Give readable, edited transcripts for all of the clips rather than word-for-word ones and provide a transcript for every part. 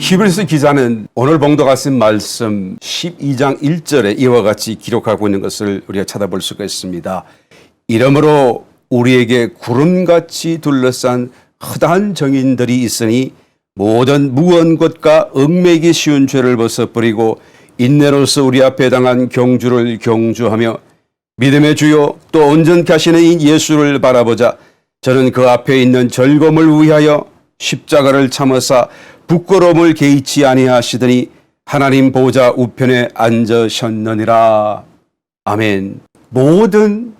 히브리서 기자는 오늘 봉독하 쓴 말씀 12장 1절에 이와 같이 기록하고 있는 것을 우리가 찾아볼 수가 있습니다. 이러므로 우리에게 구름같이 둘러싼 허다한 정인들이 있으니 모든 무거운 것과 얽매기 쉬운 죄를 벗어버리고 인내로서 우리 앞에 당한 경주를 경주하며 믿음의 주요 또 온전케 하시는 이 예수를 바라보자. 저는 그 앞에 있는 즐거움을 위하여 십자가를 참으사 부끄러움을 개의치 아니하시더니 하나님 보좌 우편에 앉으셨느니라. 아멘. 모든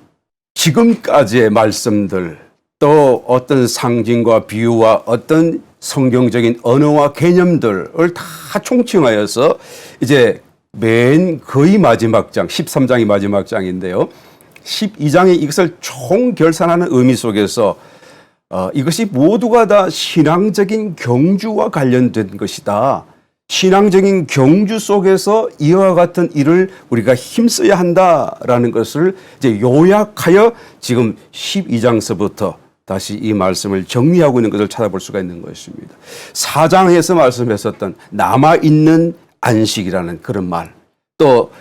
지금까지의 말씀들 또 어떤 상징과 비유와 어떤 성경적인 언어와 개념들을 다 총칭하여서 이제 맨 거의 마지막 장 13장이 마지막 장인데요. 12장이 이것을 총결산하는 의미 속에서 이것이 모두가 다 신앙적인 경주와 관련된 것이다. 신앙적인 경주 속에서 이와 같은 일을 우리가 힘써야 한다라는 것을 이제 요약하여 지금 12장서부터 다시 이 말씀을 정리하고 있는 것을 찾아볼 수가 있는 것입니다. 4장에서 말씀했었던 남아있는 안식이라는 그런 말, 또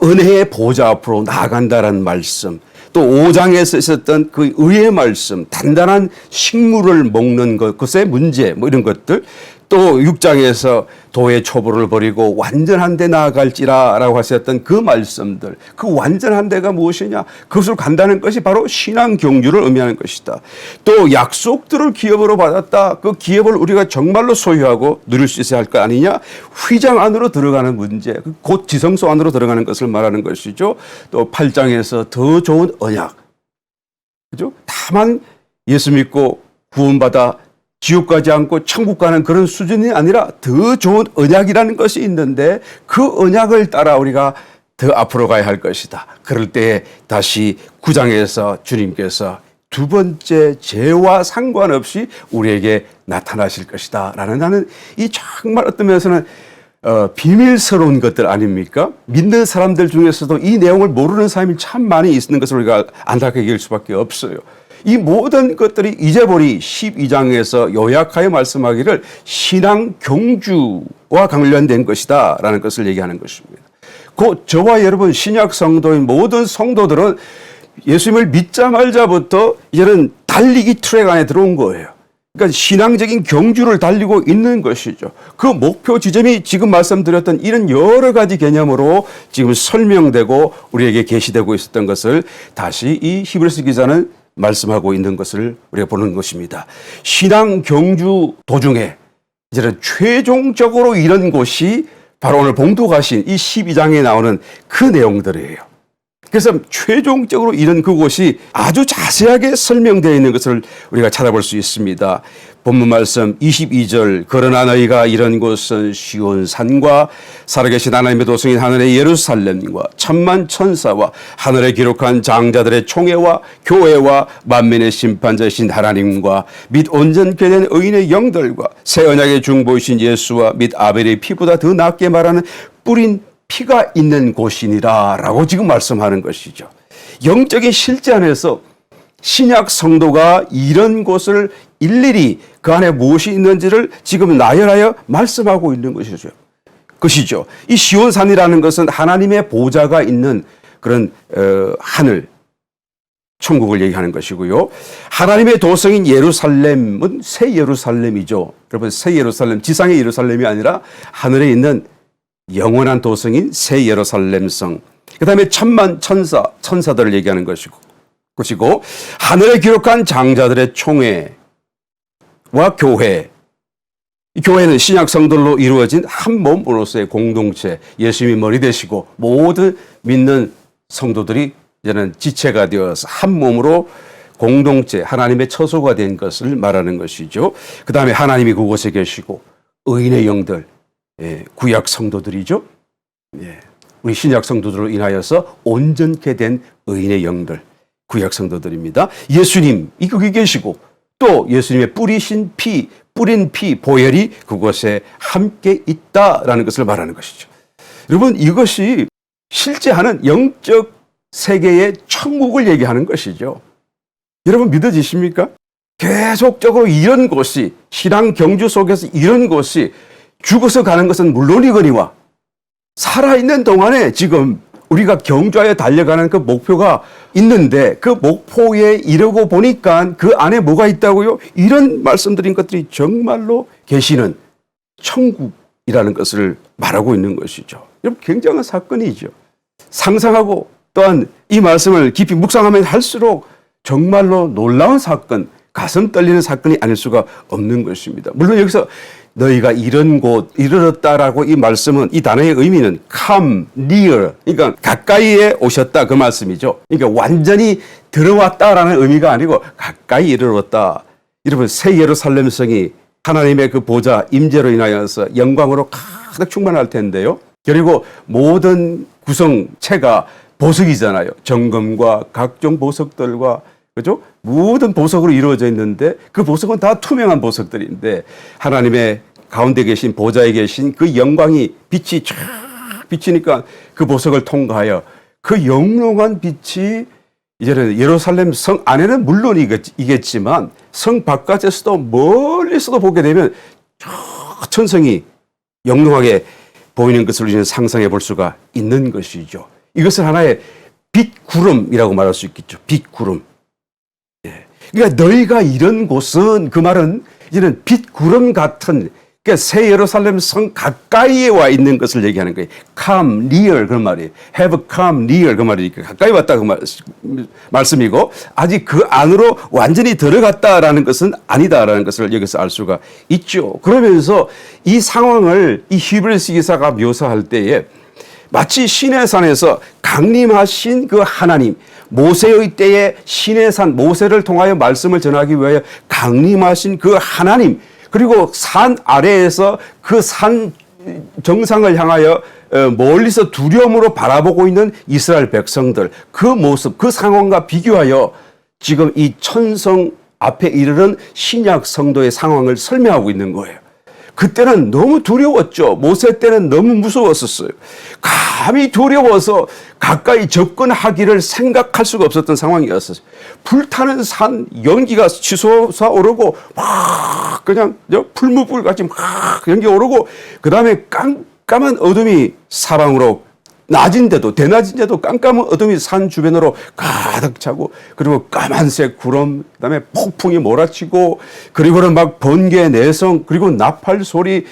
은혜의 보좌 앞으로 나아간다라는 말씀, 또 5장에서 있었던 그 의의 말씀, 단단한 식물을 먹는 것, 그것의 문제, 뭐 이런 것들, 또 6장에서 도의 초보를 버리고 완전한 데 나아갈지라라고 하셨던 그 말씀들, 그 완전한 데가 무엇이냐? 그것을 간다는 것이 바로 신앙 경주를 의미하는 것이다. 또 약속들을 기업으로 받았다. 그 기업을 우리가 정말로 소유하고 누릴 수 있어야 할 거 아니냐? 휘장 안으로 들어가는 문제, 곧 지성소 안으로 들어가는 것을 말하는 것이죠. 또 8장에서 더 좋은 언약, 그죠? 다만 예수 믿고 구원받아 지옥 가지 않고 천국 가는 그런 수준이 아니라 더 좋은 언약이라는 것이 있는데 그 언약을 따라 우리가 더 앞으로 가야 할 것이다. 그럴 때 다시 9장에서 주님께서 두 번째 죄와 상관없이 우리에게 나타나실 것이다 라는, 나는 이 정말 어떤 면에서는 비밀스러운 것들 아닙니까? 믿는 사람들 중에서도 이 내용을 모르는 사람이 참 많이 있는 것을 우리가 안타깝게 얘기할 수밖에 없어요. 이 모든 것들이 이제버리 12장에서 요약하여 말씀하기를 신앙 경주와 관련된 것이다 라는 것을 얘기하는 것입니다. 곧 저와 여러분 신약 성도인 모든 성도들은 예수님을 믿자 말자부터 이제는 달리기 트랙 안에 들어온 거예요. 그러니까 신앙적인 경주를 달리고 있는 것이죠. 그 목표 지점이 지금 말씀드렸던 이런 여러 가지 개념으로 지금 설명되고 우리에게 계시되고 있었던 것을 다시 이 히브리서 기자는 말씀하고 있는 것을 우리가 보는 것입니다. 신앙 경주 도중에 이제는 최종적으로 이런 곳이 바로 오늘 봉독하신 이 12장에 나오는 그 내용들이에요. 그래서 최종적으로 이런 그곳이 아주 자세하게 설명되어 있는 것을 우리가 찾아볼 수 있습니다. 본문 말씀 22절, 그러나 너희가 이런 곳은 시온산과 살아계신 하나님의 도성인 하늘의 예루살렘과 천만 천사와 하늘에 기록한 장자들의 총회와 교회와 만민의 심판자이신 하나님과 및 온전케 된 의인의 영들과 새 언약의 중보이신 예수와 및 아벨의 피보다 더 낫게 말하는 뿌린 피가 있는 곳이니라 라고 지금 말씀하는 것이죠. 영적인 실제 안에서 신약 성도가 이런 곳을 일일이 그 안에 무엇이 있는지를 지금 나열하여 말씀하고 있는 것이죠. 이 시온산이라는 것은 하나님의 보좌가 있는 그런 하늘, 천국을 얘기하는 것이고요. 하나님의 도성인 예루살렘은 새 예루살렘이죠. 여러분, 새 예루살렘, 지상의 예루살렘이 아니라 하늘에 있는 영원한 도성인 새 예루살렘성, 그 다음에 천만 천사들을 얘기하는 것이고 하늘에 기록한 장자들의 총회와 교회, 이 교회는 신약 성도로 이루어진 한 몸으로서의 공동체, 예수님이 머리 되시고 모든 믿는 성도들이 이제는 지체가 되어서 한 몸으로 공동체, 하나님의 처소가 된 것을 말하는 것이죠. 그 다음에 하나님이 그곳에 계시고 의인의 영들, 구약 성도들이죠. 우리 신약 성도들로 인하여서 온전케 된 의인의 영들, 구약 성도들입니다. 예수님 이 거기 계시고 또 예수님의 뿌린 피, 보혈이 그곳에 함께 있다라는 것을 말하는 것이죠. 여러분, 이것이 실제 하는 영적 세계의 천국을 얘기하는 것이죠. 여러분 믿어지십니까? 계속적으로 이런 곳이, 신앙 경주 속에서 이런 곳이 죽어서 가는 것은 물론이거니와 살아있는 동안에 지금 우리가 경주하여 달려가는 그 목표가 있는데 그 목표에 이르고 보니까 그 안에 뭐가 있다고요? 이런 말씀드린 것들이 정말로 계시는 천국이라는 것을 말하고 있는 것이죠. 여러분 굉장한 사건이죠. 상상하고 또한 이 말씀을 깊이 묵상하면 할수록 정말로 놀라운 사건, 가슴 떨리는 사건이 아닐 수가 없는 것입니다. 물론 여기서 너희가 이런 곳 이르렀다라고 이 말씀은 이 단어의 의미는 come near, 그러니까 가까이에 오셨다 그 말씀이죠. 그러니까 완전히 들어왔다라는 의미가 아니고 가까이 이르렀다. 여러분 새 예루살렘 성이 하나님의 그 보좌 임재로 인하여서 영광으로 가득 충만할 텐데요. 그리고 모든 구성체가 보석이잖아요. 정금과 각종 보석들과 그죠? 모든 보석으로 이루어져 있는데 그 보석은 다 투명한 보석들인데 하나님의 가운데 계신 보좌에 계신 그 영광이 빛이 쫙 비치니까 그 보석을 통과하여 그 영롱한 빛이 이제는 예루살렘 성 안에는 물론이겠지만 성 바깥에서도 멀리서도 보게 되면 천성이 영롱하게 보이는 것을 우리는 상상해 볼 수가 있는 것이죠. 이것을 하나의 빛구름이라고 말할 수 있겠죠. 빛구름. 그러니까 너희가 이런 곳은 그 말은 이제는 빛구름 같은 그러니까 새 예루살렘 성 가까이에 와 있는 것을 얘기하는 거예요. come near 그런 말이에요. have come near 그 말이니까 가까이 왔다 그 말씀이고 아직 그 안으로 완전히 들어갔다라는 것은 아니다라는 것을 여기서 알 수가 있죠. 그러면서 이 상황을 이 히브리서 기사가 묘사할 때에 마치 시내산에서 강림하신 그 하나님, 모세의 때에 시내산 모세를 통하여 말씀을 전하기 위하여 강림하신 그 하나님, 그리고 산 아래에서 그 산 정상을 향하여 멀리서 두려움으로 바라보고 있는 이스라엘 백성들, 그 모습, 그 상황과 비교하여 지금 이 천성 앞에 이르는 신약 성도의 상황을 설명하고 있는 거예요. 그때는 너무 두려웠죠. 모세 때는 너무 무서웠었어요. 감히 두려워서 가까이 접근하기를 생각할 수가 없었던 상황이었어요. 불타는 산 연기가 치솟아 오르고 막 그냥 풀무불같이 막 연기 오르고 그 다음에 깜깜한 어둠이 사방으로 낮인데도 대낮인데도 깜깜한 어둠이 산 주변으로 가득 차고 그리고 까만색 구름 그다음에 폭풍이 몰아치고 그리고는 막 번개 내성 그리고 나팔 소리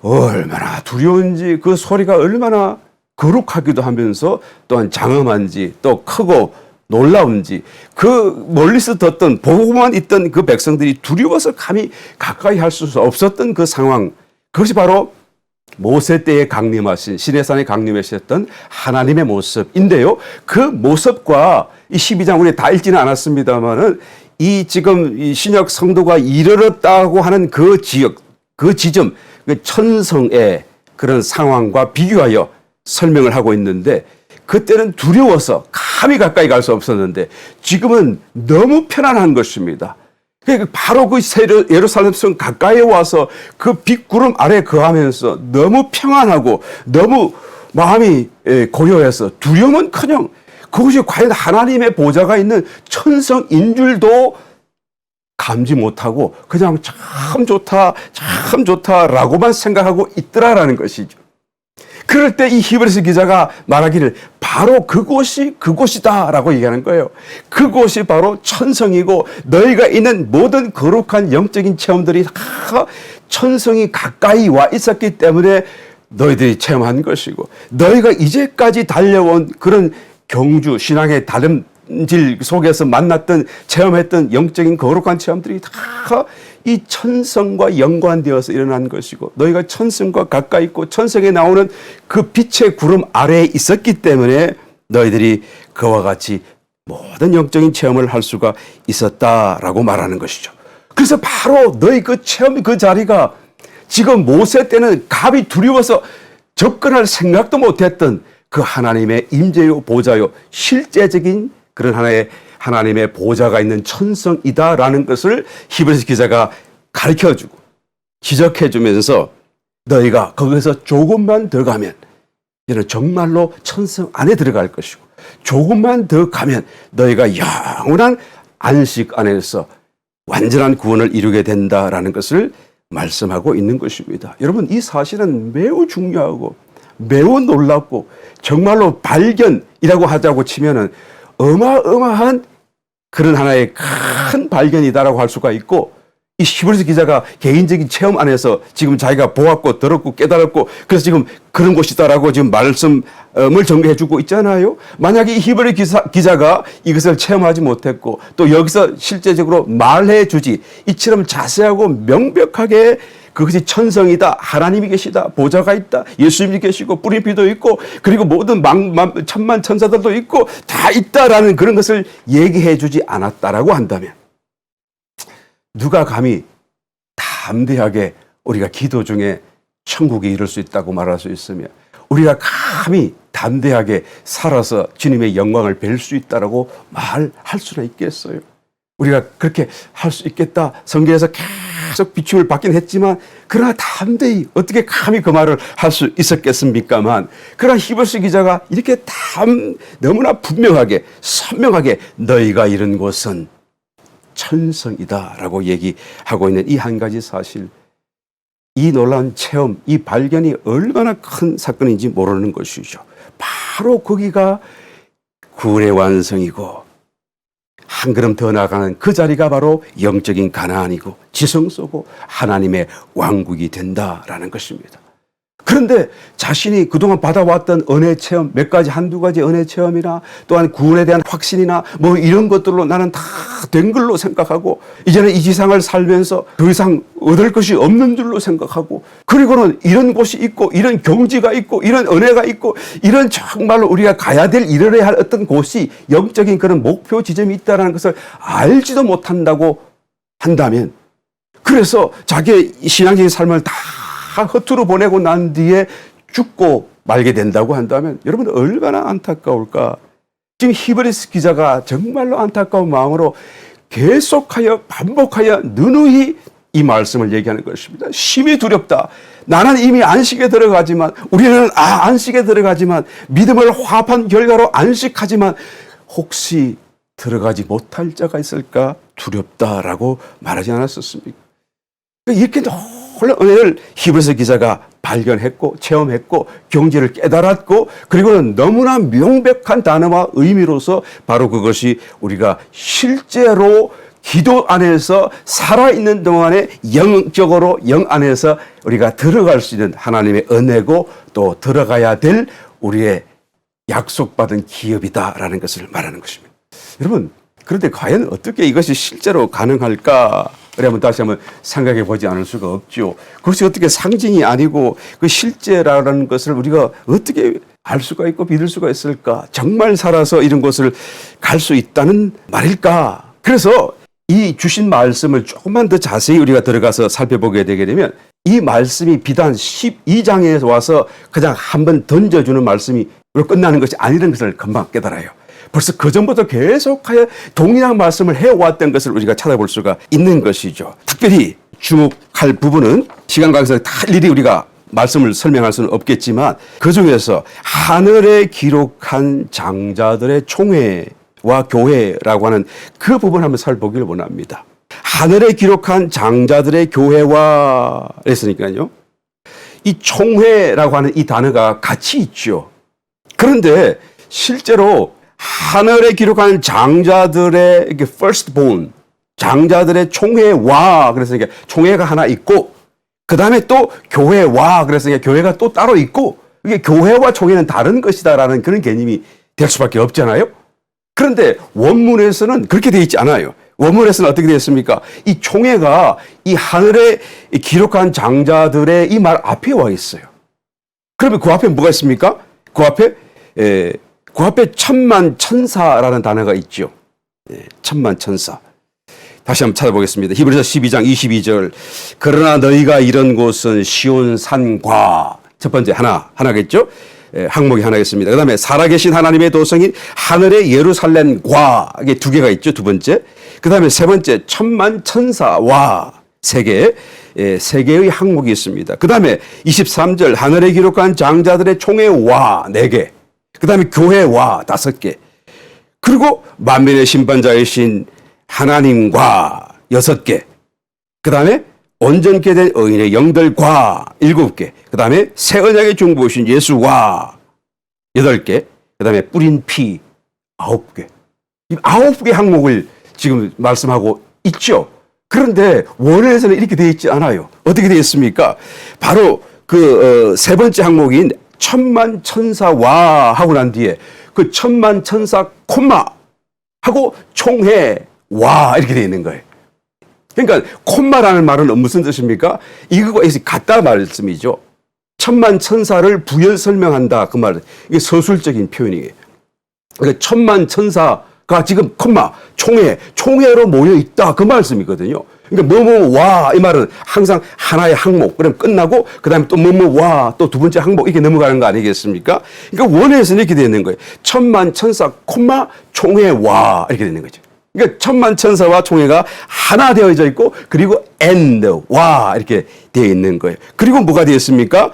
얼마나 두려운지 그 소리가 얼마나 거룩하기도 하면서 또한 장엄한지 또 크고 놀라운지 그 멀리서 듣던 보고만 있던 그 백성들이 두려워서 감히 가까이 할 수 없었던 그 상황 그것이 바로 모세 때에 강림하신 시내산에 강림하셨던 하나님의 모습인데요. 그 모습과 이 12장 우리 다 읽지는 않았습니다만은 이 지금 이 신약 성도가 이르렀다고 하는 그 지역, 그 지점, 그 천성의 그런 상황과 비교하여 설명을 하고 있는데 그때는 두려워서 감히 가까이 갈 수 없었는데 지금은 너무 편안한 것입니다. 바로 그 예루살렘 성 가까이에 와서 그 빛구름 아래 거하면서 너무 평안하고 너무 마음이 고요해서 두려움은커녕 그것이 과연 하나님의 보좌가 있는 천성인 줄도 감지 못하고 그냥 참 좋다라고만 생각하고 있더라라는 것이죠. 그럴 때 이 히브리서 기자가 말하기를 바로 그곳이다라고 얘기하는 거예요. 그곳이 바로 천성이고 너희가 있는 모든 거룩한 영적인 체험들이 다 천성이 가까이 와 있었기 때문에 너희들이 체험한 것이고 너희가 이제까지 달려온 그런 경주 신앙의 다름질 속에서 만났던 체험했던 영적인 거룩한 체험들이 다 이 천성과 연관되어서 일어난 것이고 너희가 천성과 가까이 있고 천성에 나오는 그 빛의 구름 아래에 있었기 때문에 너희들이 그와 같이 모든 영적인 체험을 할 수가 있었다라고 말하는 것이죠. 그래서 바로 너희 그 체험 그 자리가 지금 모세 때는 감히 두려워서 접근할 생각도 못했던 그 하나님의 임재요 보좌요 실제적인 그런 하나님의 보좌가 있는 천성이다라는 것을 히브리서 기자가 가르쳐주고 지적해주면서 너희가 거기서 조금만 더 가면 이는 정말로 천성 안에 들어갈 것이고 조금만 더 가면 너희가 영원한 안식 안에서 완전한 구원을 이루게 된다라는 것을 말씀하고 있는 것입니다. 여러분, 이 사실은 매우 중요하고 매우 놀랍고 정말로 발견이라고 하자고 치면은 어마어마한 그런 하나의 큰 발견이다라고 할 수가 있고, 이 히브리서 기자가 개인적인 체험 안에서 지금 자기가 보았고 들었고 깨달았고 그래서 지금 그런 곳이다라고 지금 말씀을 전개해 주고 있잖아요. 만약에 이 히브리 기자가 이것을 체험하지 못했고 또 여기서 실제적으로 말해 주지 이처럼 자세하고 명백하게 그것이 천성이다, 하나님이 계시다, 보좌가 있다, 예수님이 계시고 뿌리피도 있고 그리고 모든 천만 천사들도 있고 다 있다라는 그런 것을 얘기해 주지 않았다라고 한다면, 누가 감히 담대하게 우리가 기도 중에 천국에 이를 수 있다고 말할 수 있으며 우리가 감히 담대하게 살아서 주님의 영광을 뵐 수 있다라고 말할 수나 있겠어요? 우리가 그렇게 할 수 있겠다, 성경에서 계속 비춤을 받긴 했지만 그러나 담대히 어떻게 감히 그 말을 할 수 있었겠습니까만, 그러나 히브리서 기자가 이렇게 너무나 분명하게 선명하게 너희가 이른 곳은 천성이다라고 얘기하고 있는 이 한 가지 사실, 이 놀라운 체험, 이 발견이 얼마나 큰 사건인지 모르는 것이죠. 바로 거기가 구원의 완성이고 한 걸음 더 나아가는 그 자리가 바로 영적인 가나안이고 지성소고 하나님의 왕국이 된다라는 것입니다. 그런데 자신이 그동안 받아왔던 은혜 체험, 몇 가지 한두 가지 은혜 체험이나 또한 구원에 대한 확신이나 뭐 이런 것들로 나는 다 된 걸로 생각하고 이제는 이 지상을 살면서 더 이상 얻을 것이 없는 줄로 생각하고, 그리고는 이런 곳이 있고 이런 경지가 있고 이런 은혜가 있고 이런 정말로 우리가 가야 될 이르러야 할 어떤 곳이 영적인 그런 목표 지점이 있다는 것을 알지도 못한다고 한다면, 그래서 자기의 신앙적인 삶을 다 허투루 보내고 난 뒤에 죽고 말게 된다고 한다면 여러분 얼마나 안타까울까. 지금 히브리서 기자가 정말로 안타까운 마음으로 계속하여 반복하여 누누이 이 말씀을 얘기하는 것입니다. 심히 두렵다. 나는 이미 안식에 들어가지만, 우리는 안식에 들어가지만, 믿음을 화합한 결과로 안식하지만 혹시 들어가지 못할 자가 있을까 두렵다라고 말하지 않았었습니까? 이렇게 놀라운 은혜를 히브리서 기자가 발견했고 체험했고 경지를 깨달았고, 그리고는 너무나 명백한 단어와 의미로서 바로 그것이 우리가 실제로 기도 안에서 살아있는 동안에 영적으로 영 안에서 우리가 들어갈 수 있는 하나님의 은혜고 또 들어가야 될 우리의 약속받은 기업이다라는 것을 말하는 것입니다. 여러분, 그런데 과연 어떻게 이것이 실제로 가능할까? 그러면 다시 한번 생각해 보지 않을 수가 없죠. 그것이 어떻게 상징이 아니고 그 실제라는 것을 우리가 어떻게 알 수가 있고 믿을 수가 있을까? 정말 살아서 이런 곳을 갈 수 있다는 말일까? 그래서 이 주신 말씀을 조금만 더 자세히 우리가 들어가서 살펴보게 되게 되면 이 말씀이 비단 12장에 와서 그냥 한번 던져주는 말씀이 끝나는 것이 아니라는 것을 금방 깨달아요. 벌써 그 전부터 계속하여 동일한 말씀을 해왔던 것을 우리가 찾아볼 수가 있는 것이죠. 특별히 주목할 부분은 시간 관계에서 다 일일이 우리가 말씀을 설명할 수는 없겠지만 그 중에서 하늘에 기록한 장자들의 총회와 교회라고 하는 그 부분을 한번 살펴보기를 원합니다. 하늘에 기록한 장자들의 교회와 했으니까요. 이 총회라고 하는 이 단어가 같이 있죠. 그런데 실제로 하늘에 기록한 장자들의 firstborn, 장자들의 총회와 그래서 이게 총회가 하나 있고 그 다음에 또 교회와 그래서 이게 교회가 또 따로 있고, 이게 교회와 총회는 다른 것이다라는 그런 개념이 될 수밖에 없잖아요. 그런데 원문에서는 그렇게 되어 있지 않아요. 원문에서는 어떻게 되어 있습니까? 이 총회가 이 하늘에 기록한 장자들의 이 말 앞에 와 있어요. 그러면 그 앞에 뭐가 있습니까? 그 앞에 천만 천사라는 단어가 있죠. 천만 천사. 다시 한번 찾아보겠습니다. 히브리서 12장 22절. 그러나 너희가 이런 곳은 시온산과, 첫 번째 하나겠죠. 항목이 하나겠습니다. 그 다음에 살아계신 하나님의 도성인 하늘의 예루살렘과, 이게 두 개가 있죠. 두 번째. 그 다음에 세 번째 천만 천사와 세 개의 항목이 있습니다. 그 다음에 23절 하늘에 기록한 장자들의 총회와 네 개. 그 다음에 교회와 5개. 그리고 만민의 심판자이신 하나님과 6개. 그 다음에 온전케 된 의인의 영들과 7개, 그 다음에 새 언약의 중보이신 예수와 8개, 그 다음에 뿌린 피 9개. 이 9개 항목을 지금 말씀하고 있죠. 그런데 원어에서는 이렇게 되어 있지 않아요. 어떻게 되어 있습니까? 바로 그 세 번째 항목인 천만 천사와 하고 난 뒤에 그 천만 천사 콤마 하고 총회 와 이렇게 되어 있는 거예요. 그러니까 콤마라는 말은 무슨 뜻입니까? 이거가 같다 말씀이죠. 천만 천사를 부연 설명한다 그 말. 이게 서술적인 표현이에요. 그러니까 천만 천사가 지금 콤마 총회로 모여 있다 그 말씀이거든요. 그러니까 뭐뭐 와 이 말은 항상 하나의 항목 그럼 끝나고 그다음에 또 뭐뭐 와 또 두 번째 항목 이렇게 넘어가는 거 아니겠습니까? 그러니까 원어에서는 이렇게 되는 거예요. 천만 천사 콤마 총회 와 이렇게 되는 거죠. 그러니까 천만 천사와 총회가 하나 되어져 있고 그리고 and 와 이렇게 되어 있는 거예요. 그리고 뭐가 되어 있습니까?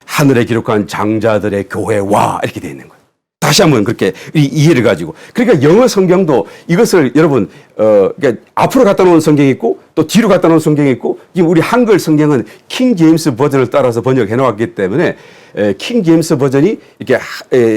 하늘에 기록한 장자들의 교회와 이렇게 되어 있는 거예요. 다시 한번 그렇게 이해를 가지고. 그러니까 영어 성경도 이것을 여러분, 그러니까 앞으로 갖다 놓은 성경이 있고 또 뒤로 갖다 놓은 성경이 있고 지금 우리 한글 성경은 킹 제임스 버전을 따라서 번역해 놓았기 때문에 킹 제임스 버전이 이렇게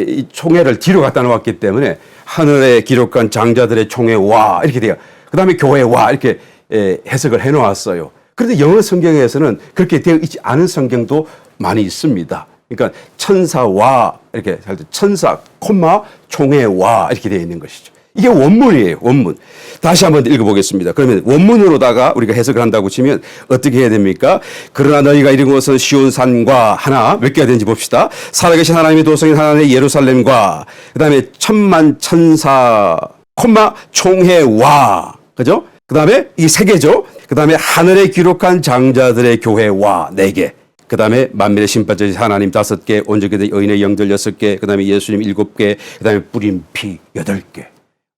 이 총회를 뒤로 갖다 놓았기 때문에 하늘에 기록한 장자들의 총회와 이렇게 돼요. 그 다음에 교회와 이렇게 해석을 해 놓았어요. 그런데 영어 성경에서는 그렇게 되어 있지 않은 성경도 많이 있습니다. 그러니까 천사와 이렇게 천사 콤마 총회와 이렇게 되어 있는 것이죠. 이게 원문이에요. 원문. 다시 한번 읽어보겠습니다. 그러면 원문으로다가 우리가 해석을 한다고 치면 어떻게 해야 됩니까? 그러나 너희가 이룬 것은 시온 산과 하나 몇 개가 되는지 봅시다. 살아계신 하나님의 도성인 하나님의 예루살렘과 그 다음에 천만 천사 콤마 총회와 그죠? 그 다음에 이 세 개죠. 그 다음에 하늘에 기록한 장자들의 교회와 4개. 그 다음에 만민의 심판자신 하나님 5개, 온전케 된 의인의 영들 6개, 그 다음에 예수님 7개, 그 다음에 뿌린 피 8개.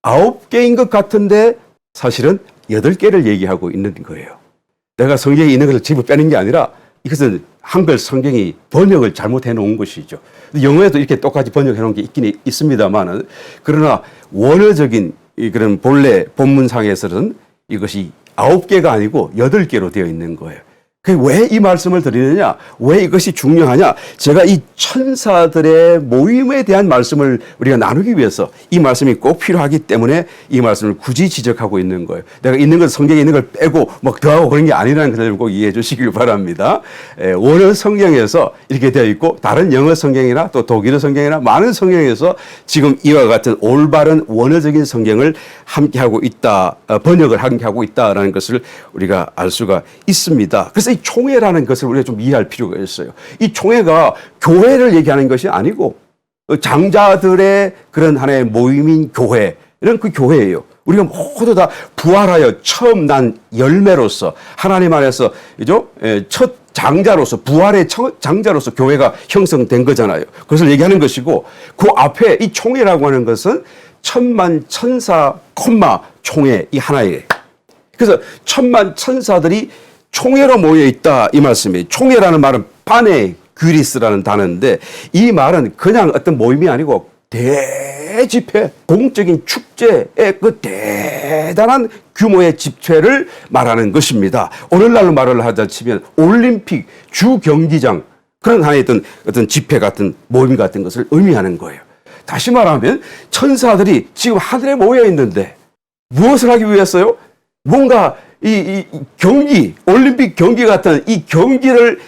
9개인 것 같은데 사실은 8개를 얘기하고 있는 거예요. 내가 성경에 있는 것을 집어 빼는 게 아니라 이것은 한글 성경이 번역을 잘못해 놓은 것이죠. 영어에도 이렇게 똑같이 번역해 놓은 게 있긴 있습니다만은 그러나 원어적인 그런 본래 본문상에서는 이것이 9개가 아니고 8개로 되어 있는 거예요. 왜 이 말씀을 드리느냐? 왜 이것이 중요하냐? 제가 이 천사들의 모임에 대한 말씀을 우리가 나누기 위해서 이 말씀이 꼭 필요하기 때문에 이 말씀을 굳이 지적하고 있는 거예요. 내가 있는 것, 성경에 있는 걸 빼고 막 더하고 그런 게 아니라는 것을 꼭 이해해 주시길 바랍니다. 원어 성경에서 이렇게 되어 있고 다른 영어 성경이나 또 독일어 성경이나 많은 성경에서 지금 이와 같은 올바른 원어적인 성경을 함께하고 있다, 번역을 함께하고 있다라는 것을 우리가 알 수가 있습니다. 그래서 이 총회라는 것을 우리가 좀 이해할 필요가 있어요. 이 총회가 교회를 얘기하는 것이 아니고 장자들의 그런 하나의 모임인 교회는 그 교회예요. 우리가 모두 다 부활하여 처음 난 열매로서 하나님 안에서 그죠? 첫 장자로서 부활의 첫 장자로서 교회가 형성된 거잖아요. 그것을 얘기하는 것이고 그 앞에 이 총회라고 하는 것은 천만 천사 콤마 총회 이 하나예요. 그래서 천만 천사들이 총회로 모여 있다 이 말씀이에요. 총회라는 말은 파네 규리스라는 단어인데 이 말은 그냥 어떤 모임이 아니고 대집회, 공적인 축제의 그 대단한 규모의 집회를 말하는 것입니다. 오늘날로 말을 하자 치면 올림픽 주 경기장 그런 하나의 어떤 집회 같은 모임 같은 것을 의미하는 거예요. 다시 말하면 천사들이 지금 하늘에 모여 있는데 무엇을 하기 위해서요? 뭔가 이 경기, 올림픽 경기 같은 이 경기를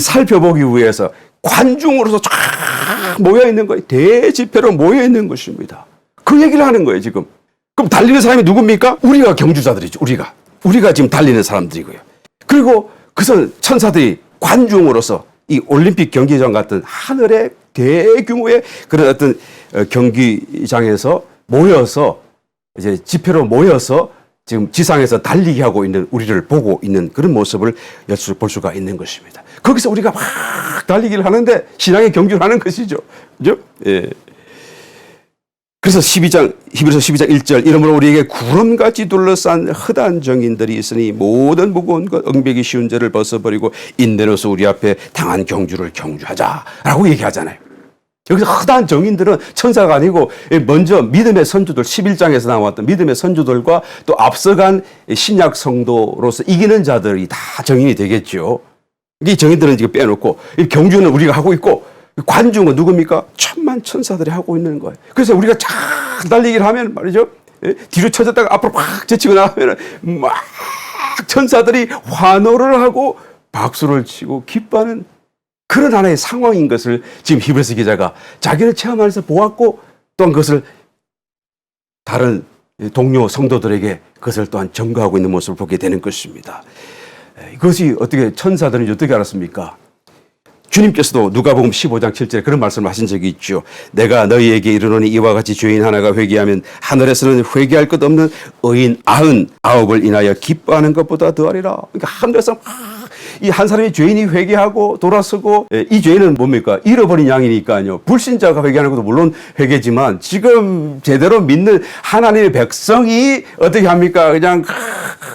살펴보기 위해서 관중으로서 쫙 모여 있는 거예요. 대집회로 모여 있는 것입니다. 그 얘기를 하는 거예요, 지금. 그럼 달리는 사람이 누굽니까? 우리가 경주자들이죠, 우리가 지금 달리는 사람들이고요. 그리고 그래서 천사들이 관중으로서 이 올림픽 경기장 같은 하늘의 대규모의 그런 어떤 경기장에서 모여서 이제 집회로 모여서 지금 지상에서 달리기 하고 있는 우리를 보고 있는 그런 모습을 볼 수가 있는 것입니다. 거기서 우리가 막 달리기를 하는데 신앙의 경주를 하는 것이죠. 그죠? 예. 그래서 히브리서 12장 1절 이러므로 우리에게 구름같이 둘러싼 흑한 정인들이 있으니 모든 무거운 것 응배기 쉬운 죄를 벗어버리고 인내로서 우리 앞에 당한 경주를 경주하자라고 얘기하잖아요. 여기서 허다한 정인들은 천사가 아니고 먼저 믿음의 선조들 11장에서 나왔던 믿음의 선조들과 또 앞서간 신약 성도로서 이기는 자들이 다 정인이 되겠죠. 이 정인들은 지금 빼놓고 이 경주는 우리가 하고 있고 관중은 누굽니까? 천만 천사들이 하고 있는 거예요. 그래서 우리가 쫙 달리기를 하면 말이죠. 뒤로 쳐졌다가 앞으로 팍 제치고 나가면 막 천사들이 환호를 하고 박수를 치고 기뻐하는 그런 하나의 상황인 것을 지금 히브리서 기자가 자기는 체험하면서 보았고 또한 그것을 다른 동료 성도들에게 그것을 또한 전가하고 있는 모습을 보게 되는 것입니다. 이것이 어떻게 천사들은 어떻게 알았습니까? 주님께서도 누가복음 15장 7절에 그런 말씀을 하신 적이 있죠. 내가 너희에게 이르노니 이와 같이 죄인 하나가 회개하면 하늘에서는 회개할 것 없는 의인 99을 인하여 기뻐하는 것보다 더하리라. 그러니까 하늘에서 이 한 사람이 죄인이 회개하고 돌아서고 이 죄인은 뭡니까? 잃어버린 양이니까요. 불신자가 회개하는 것도 물론 회개지만 지금 제대로 믿는 하나님의 백성이 어떻게 합니까? 그냥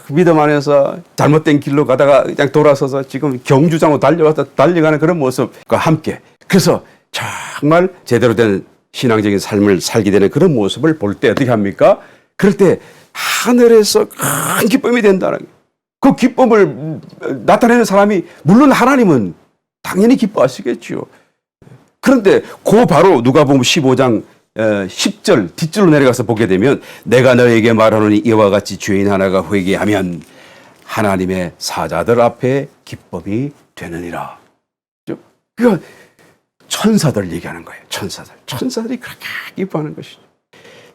믿음 안에서 잘못된 길로 가다가 그냥 돌아서서 지금 경주장으로 달려가는 그런 모습과 함께 그래서 정말 제대로 된 신앙적인 삶을 살게 되는 그런 모습을 볼 때 어떻게 합니까? 그럴 때 하늘에서 큰 기쁨이 된다는 거예요. 그 기쁨을 나타내는 사람이 물론 하나님은 당연히 기뻐하시겠죠. 그런데 그 바로 누가복음 15장 10절 뒷줄로 내려가서 보게 되면 내가 너에게 말하노니 이와 같이 죄인 하나가 회개하면 하나님의 사자들 앞에 기쁨이 되느니라. 그러니까 천사들 얘기하는 거예요. 천사들이 그렇게 기뻐하는 것이죠.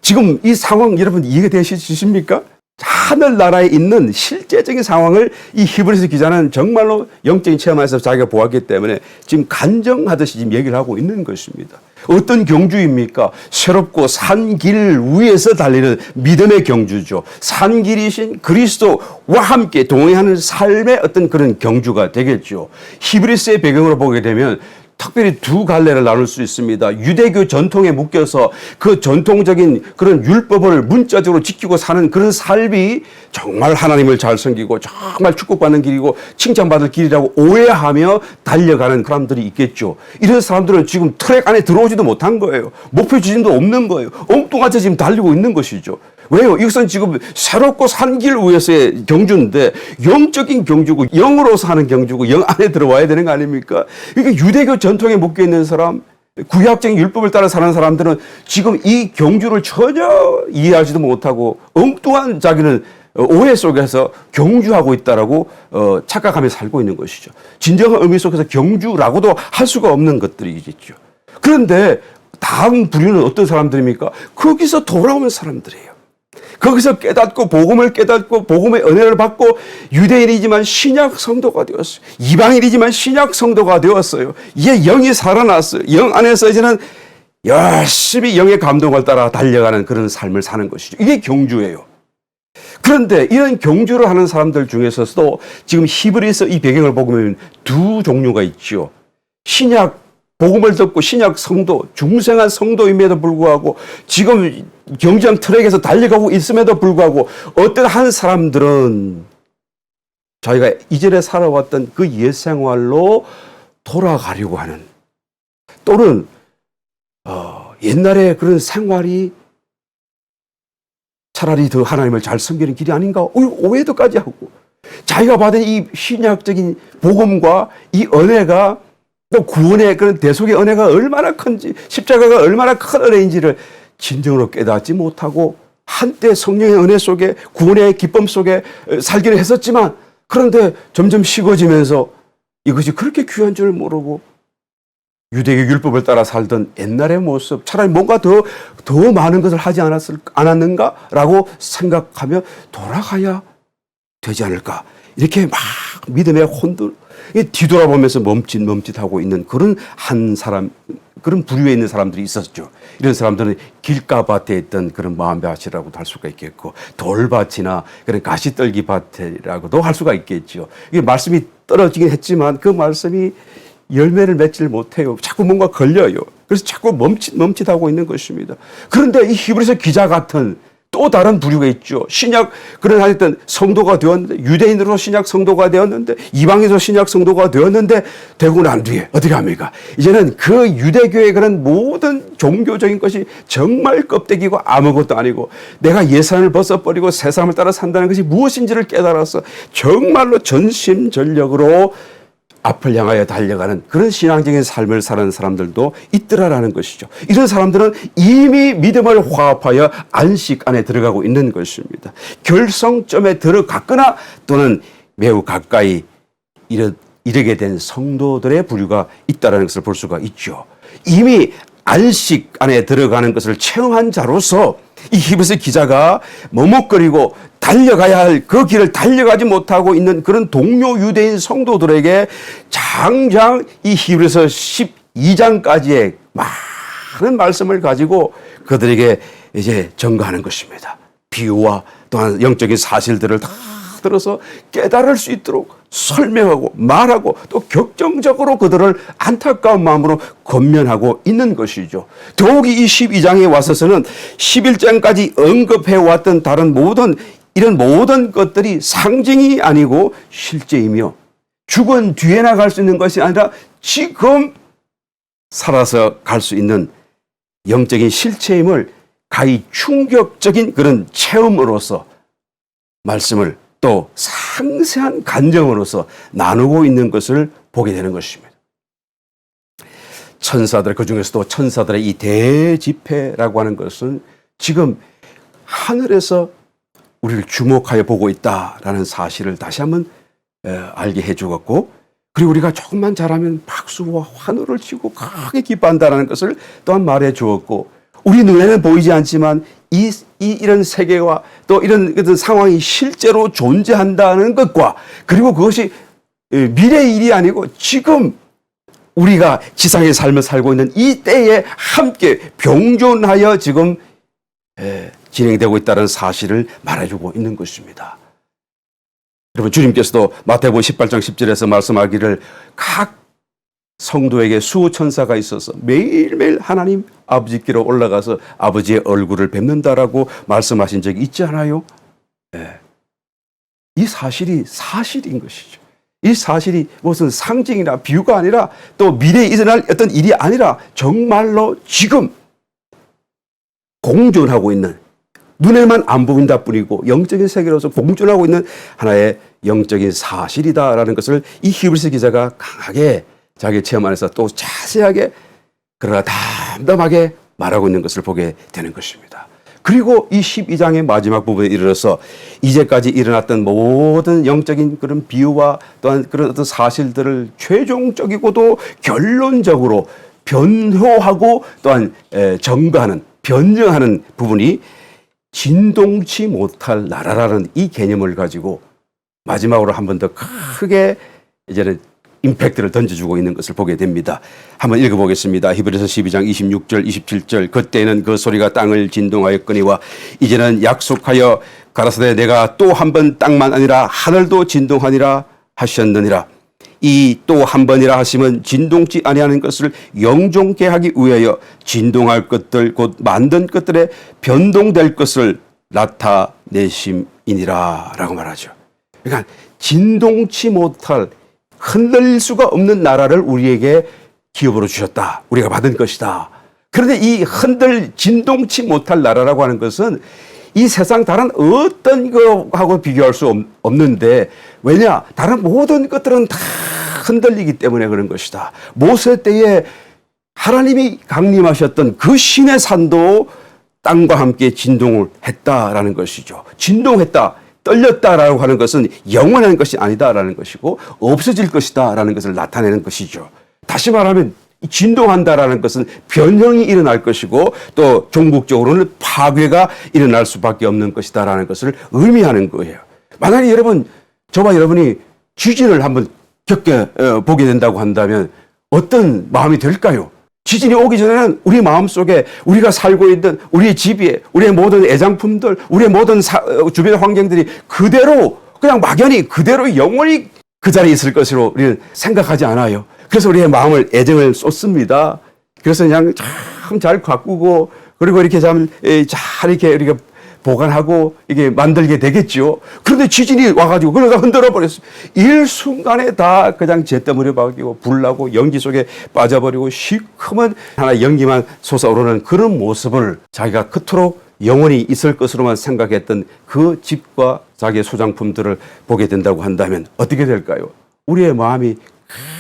지금 이 상황 여러분 이해가 되시십니까? 하늘나라에 있는 실제적인 상황을 이 히브리서 기자는 정말로 영적인 체험에서 자기가 보았기 때문에 지금 간증하듯이 지금 얘기를 하고 있는 것입니다. 어떤 경주입니까? 새롭고 산길 위에서 달리는 믿음의 경주죠. 산길이신 그리스도와 함께 동행하는 삶의 어떤 그런 경주가 되겠죠. 히브리서의 배경으로 보게 되면 특별히 두 갈래를 나눌 수 있습니다. 유대교 전통에 묶여서 그 전통적인 그런 율법을 문자적으로 지키고 사는 그런 삶이 정말 하나님을 잘 섬기고 정말 축복받는 길이고 칭찬받을 길이라고 오해하며 달려가는 사람들이 있겠죠. 이런 사람들은 지금 트랙 안에 들어오지도 못한 거예요. 목표 지점도 없는 거예요. 엉뚱하게 지금 달리고 있는 것이죠. 왜요? 이것은 지금 새롭고 산길 위에서의 경주인데 영적인 경주고 영으로서 하는 경주고 영 안에 들어와야 되는 거 아닙니까? 그러니까 유대교 전통에 묶여 있는 사람, 구약적인 율법을 따라 사는 사람들은 지금 이 경주를 전혀 이해하지도 못하고 엉뚱한 자기는 오해 속에서 경주하고 있다라고 착각하며 살고 있는 것이죠. 진정한 의미 속에서 경주라고도 할 수가 없는 것들이겠죠. 그런데 다음 부류는 어떤 사람들입니까? 거기서 돌아오는 사람들이에요. 거기서 깨닫고 복음을 깨닫고 복음의 은혜를 받고 유대인이지만 신약 성도가 되었어요. 이방인이지만 신약 성도가 되었어요. 이에 영이 살아났어요. 영 안에서 이제는 열심히 영의 감동을 따라 달려가는 그런 삶을 사는 것이죠. 이게 경주예요. 그런데 이런 경주를 하는 사람들 중에서도 지금 히브리서 이 배경을 보면 두 종류가 있죠. 신약 복음을 듣고 신약 성도, 중생한 성도임에도 불구하고 지금 경주장 트랙에서 달려가고 있음에도 불구하고 어떤 한 사람들은 자기가 이전에 살아왔던 그 옛 생활로 돌아가려고 하는 또는 옛날에 그런 생활이 차라리 더 하나님을 잘 섬기는 길이 아닌가 오해도까지 하고 자기가 받은 이 신약적인 복음과 이 은혜가 또 구원의 그런 대속의 은혜가 얼마나 큰지 십자가가 얼마나 큰 은혜인지를 진정으로 깨닫지 못하고 한때 성령의 은혜 속에 구원의 기쁨 속에 살기를 했었지만 그런데 점점 식어지면서 이것이 그렇게 귀한 줄 모르고 유대교 율법을 따라 살던 옛날의 모습 차라리 뭔가 더 많은 것을 하지 않았는가라고 생각하며 돌아가야 되지 않을까 이렇게 막 믿음의 혼돈 뒤돌아보면서 멈칫하고 있는 그런 한 사람, 그런 부류에 있는 사람들이 있었죠. 이런 사람들은 길가밭에 있던 그런 마음밭이라고도 할 수가 있겠고, 돌밭이나 그런 가시떨기 밭이라고도 할 수가 있겠죠. 이게 말씀이 떨어지긴 했지만 그 말씀이 열매를 맺지를 못해요. 자꾸 뭔가 걸려요. 그래서 자꾸 멈칫하고 있는 것입니다. 그런데 이 히브리서 기자 같은 또 다른 부류가 있죠. 신약 그런 하여튼 성도가 되었는데 유대인으로 신약 성도가 되었는데 이방인으로 신약 성도가 되었는데 되고 난 뒤에 어떻게 합니까? 이제는 그 유대교의 그런 모든 종교적인 것이 정말 껍데기고 아무것도 아니고 내가 예산을 벗어버리고 세상을 따라 산다는 것이 무엇인지를 깨달아서 정말로 전심전력으로 앞을 향하여 달려가는 그런 신앙적인 삶을 사는 사람들도 있더라라는 것이죠. 이런 사람들은 이미 믿음을 화합하여 안식 안에 들어가고 있는 것입니다. 결성점에 들어갔거나 또는 매우 가까이 이르게 된 성도들의 부류가 있다는 것을 볼 수가 있죠. 이미 안식 안에 들어가는 것을 체험한 자로서 이 히브리서 기자가 머뭇거리고 달려가야 할 그 길을 달려가지 못하고 있는 그런 동료 유대인 성도들에게 장장 이 히브리서 12장까지의 많은 말씀을 가지고 그들에게 이제 전가하는 것입니다. 비유와 또한 영적인 사실들을 다 들어서 깨달을 수 있도록 설명하고 말하고 또 격정적으로 그들을 안타까운 마음으로 권면하고 있는 것이죠. 더욱이 이 12장에 와서서는 11장까지 언급해 왔던 다른 이런 모든 것들이 상징이 아니고 실제이며 죽은 뒤에 나갈 수 있는 것이 아니라 지금 살아서 갈 수 있는 영적인 실체임을 가히 충격적인 그런 체험으로서 말씀을 또 상세한 간정으로서 나누고 있는 것을 보게 되는 것입니다. 천사들, 그 중에서도 천사들의 이 대집회라고 하는 것은 지금 하늘에서 우리를 주목하여 보고 있다라는 사실을 다시 한번 알게 해 주었고, 그리고 우리가 조금만 잘하면 박수와 환호를 치고 크게 기뻐한다는 것을 또한 말해 주었고, 우리 눈에는 보이지 않지만 이런 세계와 또 이런 상황이 실제로 존재한다는 것과, 그리고 그것이 미래의 일이 아니고 지금 우리가 지상의 삶을 살고 있는 이 때에 함께 병존하여 지금 진행되고 있다는 사실을 말해주고 있는 것입니다. 여러분, 주님께서도 마태복음 18장 10절에서 말씀하기를 각 성도에게 수호천사가 있어서 매일매일 하나님 아버지께로 올라가서 아버지의 얼굴을 뵙는다라고 말씀하신 적이 있지 않아요? 네. 이 사실이 사실인 것이죠. 이 사실이 무슨 상징이나 비유가 아니라 또 미래에 일어날 어떤 일이 아니라 정말로 지금 공존하고 있는, 눈에만 안 보인다 뿐이고 영적인 세계로서 공존하고 있는 하나의 영적인 사실이다라는 것을 이 히브리서 기자가 강하게 자기 체험 안에서 또 자세하게 그러나 담담하게 말하고 있는 것을 보게 되는 것입니다. 그리고 이 12장의 마지막 부분에 이르러서 이제까지 일어났던 모든 영적인 그런 비유와 또한 그런 어떤 사실들을 최종적이고도 결론적으로 변호하고 또한 전가하는, 변증하는 부분이 진동치 못할 나라라는 이 개념을 가지고 마지막으로 한 번 더 크게 이제는 임팩트를 던져주고 있는 것을 보게 됩니다. 한번 읽어보겠습니다. 히브리서 12장 26절 27절 그때는 그 소리가 땅을 진동하였거니와 이제는 약속하여 가라사대 내가 또 한 번 땅만 아니라 하늘도 진동하니라 하셨느니라. 이 또 한 번이라 하시면 진동치 아니하는 것을 영종케 하기 위하여 진동할 것들 곧 만든 것들에 변동될 것을 나타내심이니라 라고 말하죠. 그러니까 진동치 못할, 흔들릴 수가 없는 나라를 우리에게 기업으로 주셨다. 우리가 받은 것이다. 그런데 이 진동치 못할 나라라고 하는 것은 이 세상 다른 어떤 거하고 비교할 수 없는데, 왜냐? 다른 모든 것들은 다 흔들리기 때문에 그런 것이다. 모세 때에 하나님이 강림하셨던 그 신의 산도 땅과 함께 진동을 했다라는 것이죠. 진동했다, 떨렸다라고 하는 것은 영원한 것이 아니다라는 것이고 없어질 것이다라는 것을 나타내는 것이죠. 다시 말하면 진동한다라는 것은 변형이 일어날 것이고 또 종국적으로는 파괴가 일어날 수밖에 없는 것이다라는 것을 의미하는 거예요. 만약에 저와 여러분이 지진을 한번 보게 된다고 한다면 어떤 마음이 들까요? 지진이 오기 전에는 우리 마음속에 우리가 살고 있는 우리의 집에 우리의 모든 애장품들, 우리의 모든 주변 환경들이 그대로 그냥 막연히 그대로 영원히 그 자리에 있을 것으로 우리는 생각하지 않아요. 그래서 우리의 마음을 애정을 쏟습니다. 그래서 그냥 참 잘 가꾸고 그리고 이렇게 잘 이렇게 우리가 보관하고 이게 만들게 되겠죠. 그런데 지진이 와가지고 그러다 흔들어 버렸어요. 일순간에 다 그냥 잿더미로 바뀌고 불나고 연기 속에 빠져버리고 시커먼 하나 연기만 솟아오르는 그런 모습을 자기가 그토록 영원히 있을 것으로만 생각했던 그 집과 자기의 소장품들을 보게 된다고 한다면 어떻게 될까요? 우리의 마음이